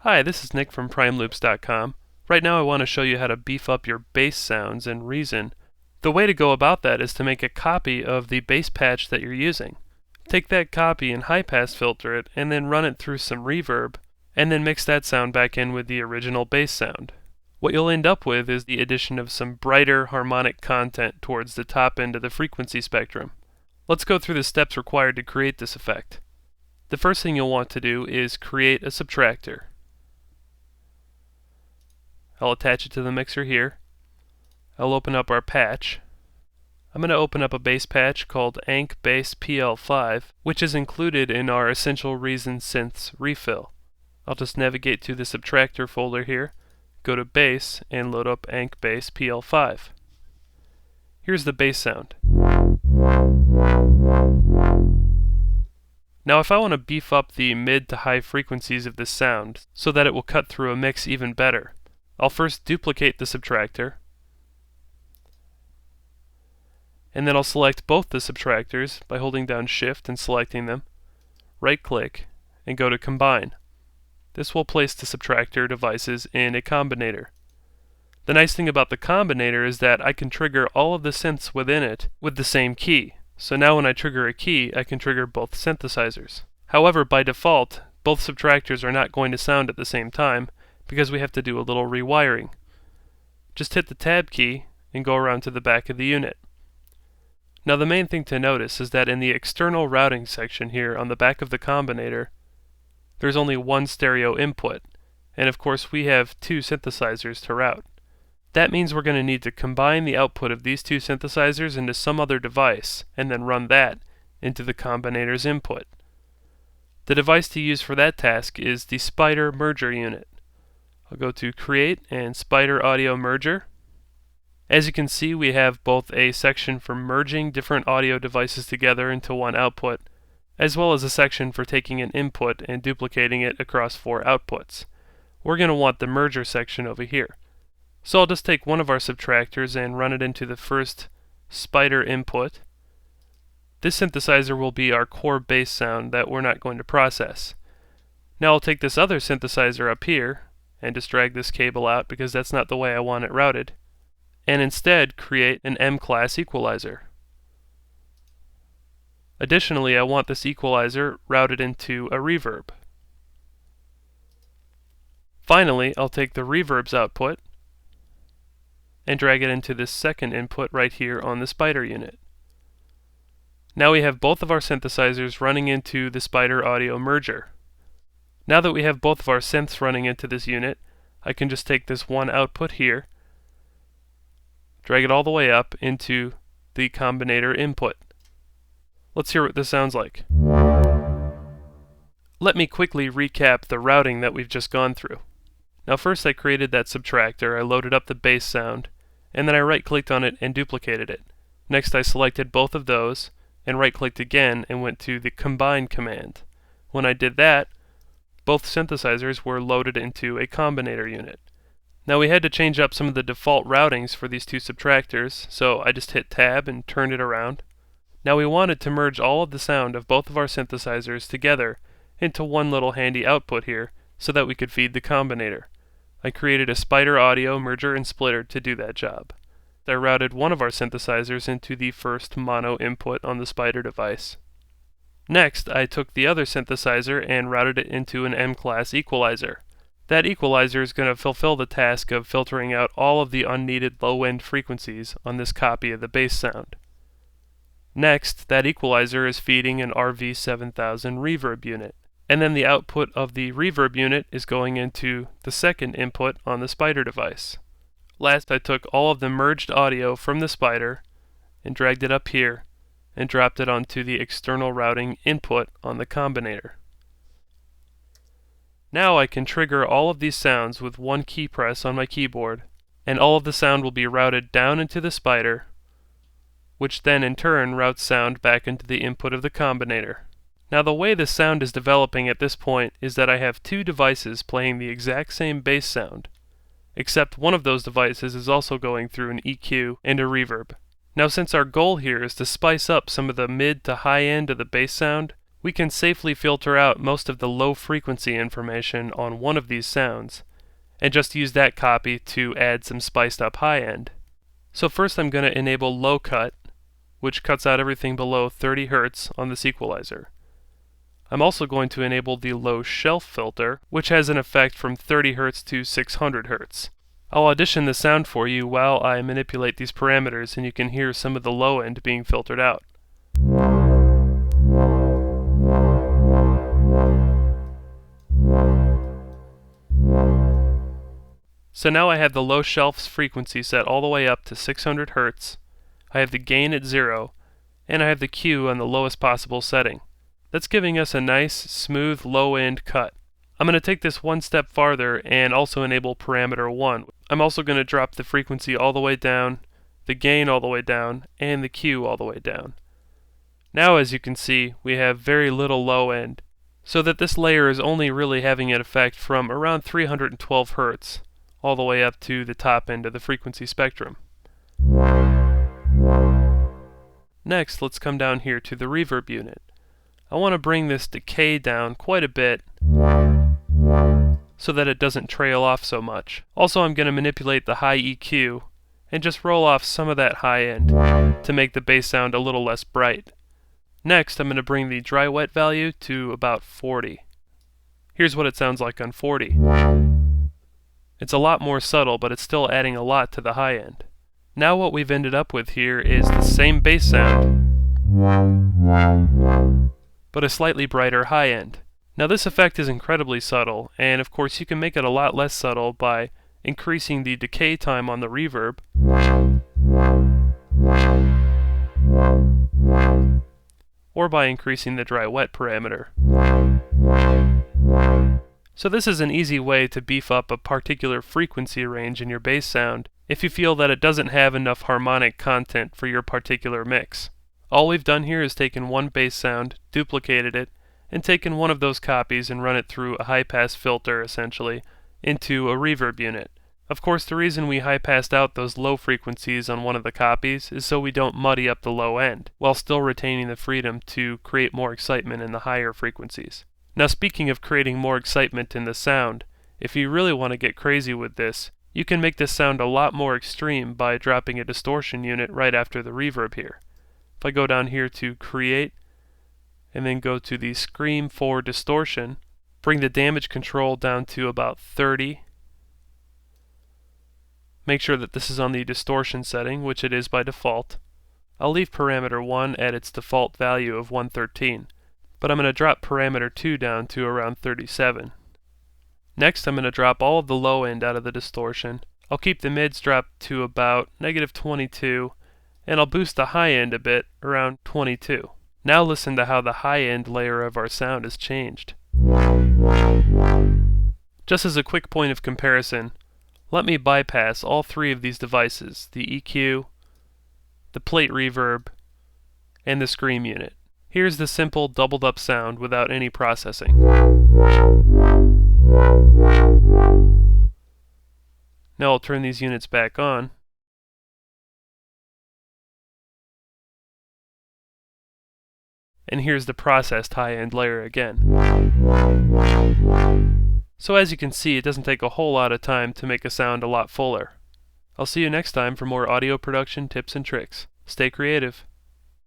Hi, this is Nick from PrimeLoops.com. Right now I want to show you how to beef up your bass sounds in Reason. The way to go about that is to make a copy of the bass patch that you're using. Take that copy and high-pass filter it, and then run it through some reverb, and then mix that sound back in with the original bass sound. What you'll end up with is the addition of some brighter harmonic content towards the top end of the frequency spectrum. Let's go through the steps required to create this effect. The first thing you'll want to do is create a subtractor. I'll attach it to the mixer here. I'll open up our patch. I'm going to open up a bass patch called Ank Bass PL5, which is included in our Essential Reason Synths refill. I'll just navigate to the Subtractor folder here, go to Bass, and load up Ank Bass PL5. Here's the bass sound. Now if I want to beef up the mid to high frequencies of this sound so that it will cut through a mix even better, I'll first duplicate the subtractor, and then I'll select both the subtractors by holding down Shift and selecting them, right-click, and go to Combine. This will place the subtractor devices in a combinator. The nice thing about the combinator is that I can trigger all of the synths within it with the same key. So now when I trigger a key, I can trigger both synthesizers. However, by default, both subtractors are not going to sound at the same time, because we have to do a little rewiring. Just hit the Tab key and go around to the back of the unit. Now the main thing to notice is that in the external routing section here on the back of the combinator, there's only one stereo input, and of course we have two synthesizers to route. That means we're going to need to combine the output of these two synthesizers into some other device, and then run that into the combinator's input. The device to use for that task is the Spider Merger unit. I'll go to Create and Spider Audio Merger. As you can see, we have both a section for merging different audio devices together into one output, as well as a section for taking an input and duplicating it across 4 outputs. We're going to want the merger section over here. So I'll just take one of our subtractors and run it into the first Spider input. This synthesizer will be our core bass sound that we're not going to process. Now I'll take this other synthesizer up here and just drag this cable out because that's not the way I want it routed, and instead create an M-class equalizer. Additionally, I want this equalizer routed into a reverb. Finally, I'll take the reverb's output and drag it into this second input right here on the Spider unit. Now we have both of our synthesizers running into the Spider Audio Merger. Now that we have both of our synths running into this unit, I can just take this one output here, drag it all the way up into the combinator input. Let's hear what this sounds like. Let me quickly recap the routing that we've just gone through. Now first I created that subtractor, I loaded up the bass sound, and then I right-clicked on it and duplicated it. Next I selected both of those, and right-clicked again and went to the Combine command. When I did that, both synthesizers were loaded into a combinator unit. Now we had to change up some of the default routings for these two subtractors, so I just hit Tab and turned it around. Now we wanted to merge all of the sound of both of our synthesizers together into one little handy output here so that we could feed the combinator. I created a Spider Audio Merger and Splitter to do that job. I routed one of our synthesizers into the first mono input on the Spider device. Next, I took the other synthesizer and routed it into an M-class equalizer. That equalizer is going to fulfill the task of filtering out all of the unneeded low-end frequencies on this copy of the bass sound. Next, that equalizer is feeding an RV7000 reverb unit, and then the output of the reverb unit is going into the second input on the Spider device. Last, I took all of the merged audio from the Spider and dragged it up here and dropped it onto the external routing input on the combinator. Now I can trigger all of these sounds with one key press on my keyboard, and all of the sound will be routed down into the Spider, which then in turn routes sound back into the input of the combinator. Now the way the sound is developing at this point is that I have two devices playing the exact same bass sound, except one of those devices is also going through an EQ and a reverb. Now since our goal here is to spice up some of the mid to high end of the bass sound, we can safely filter out most of the low frequency information on one of these sounds, and just use that copy to add some spiced up high end. So first I'm going to enable low cut, which cuts out everything below 30 Hz on this equalizer. I'm also going to enable the low shelf filter, which has an effect from 30 Hz to 600 Hz. I'll audition the sound for you while I manipulate these parameters, and you can hear some of the low end being filtered out. So now I have the low shelf's frequency set all the way up to 600 Hz, I have the gain at 0, and I have the Q on the lowest possible setting. That's giving us a nice, smooth, low-end cut. I'm going to take this one step farther and also enable parameter 1. I'm also going to drop the frequency all the way down, the gain all the way down, and the Q all the way down. Now, as you can see, we have very little low end, so that this layer is only really having an effect from around 312 Hz, all the way up to the top end of the frequency spectrum. Next, let's come down here to the reverb unit. I want to bring this decay down quite a bit so that it doesn't trail off so much. Also, I'm going to manipulate the high EQ and just roll off some of that high end to make the bass sound a little less bright. Next, I'm going to bring the dry wet value to about 40. Here's what it sounds like on 40. It's a lot more subtle, but it's still adding a lot to the high end. Now what we've ended up with here is the same bass sound, but a slightly brighter high end. Now this effect is incredibly subtle, and of course you can make it a lot less subtle by increasing the decay time on the reverb, or by increasing the dry wet parameter. So this is an easy way to beef up a particular frequency range in your bass sound if you feel that it doesn't have enough harmonic content for your particular mix. All we've done here is taken one bass sound, duplicated it, and taken one of those copies and run it through a high-pass filter, essentially, into a reverb unit. Of course, the reason we high-passed out those low frequencies on one of the copies is so we don't muddy up the low end, while still retaining the freedom to create more excitement in the higher frequencies. Now, speaking of creating more excitement in the sound, if you really want to get crazy with this, you can make this sound a lot more extreme by dropping a distortion unit right after the reverb here. If I go down here to Create, and then go to the Scream for Distortion, bring the damage control down to about 30. Make sure that this is on the distortion setting, which it is by default. I'll leave parameter 1 at its default value of 113, but I'm going to drop parameter 2 down to around 37. Next, I'm going to drop all of the low end out of the distortion. I'll keep the mids dropped to about -22, and I'll boost the high end a bit, around 22. Now listen to how the high end layer of our sound has changed. Just as a quick point of comparison, let me bypass all three of these devices, the EQ, the plate reverb, and the scream unit. Here's the simple doubled up sound without any processing. Now I'll turn these units back on. And here's the processed high-end layer again. So as you can see, it doesn't take a whole lot of time to make a sound a lot fuller. I'll see you next time for more audio production tips and tricks. Stay creative.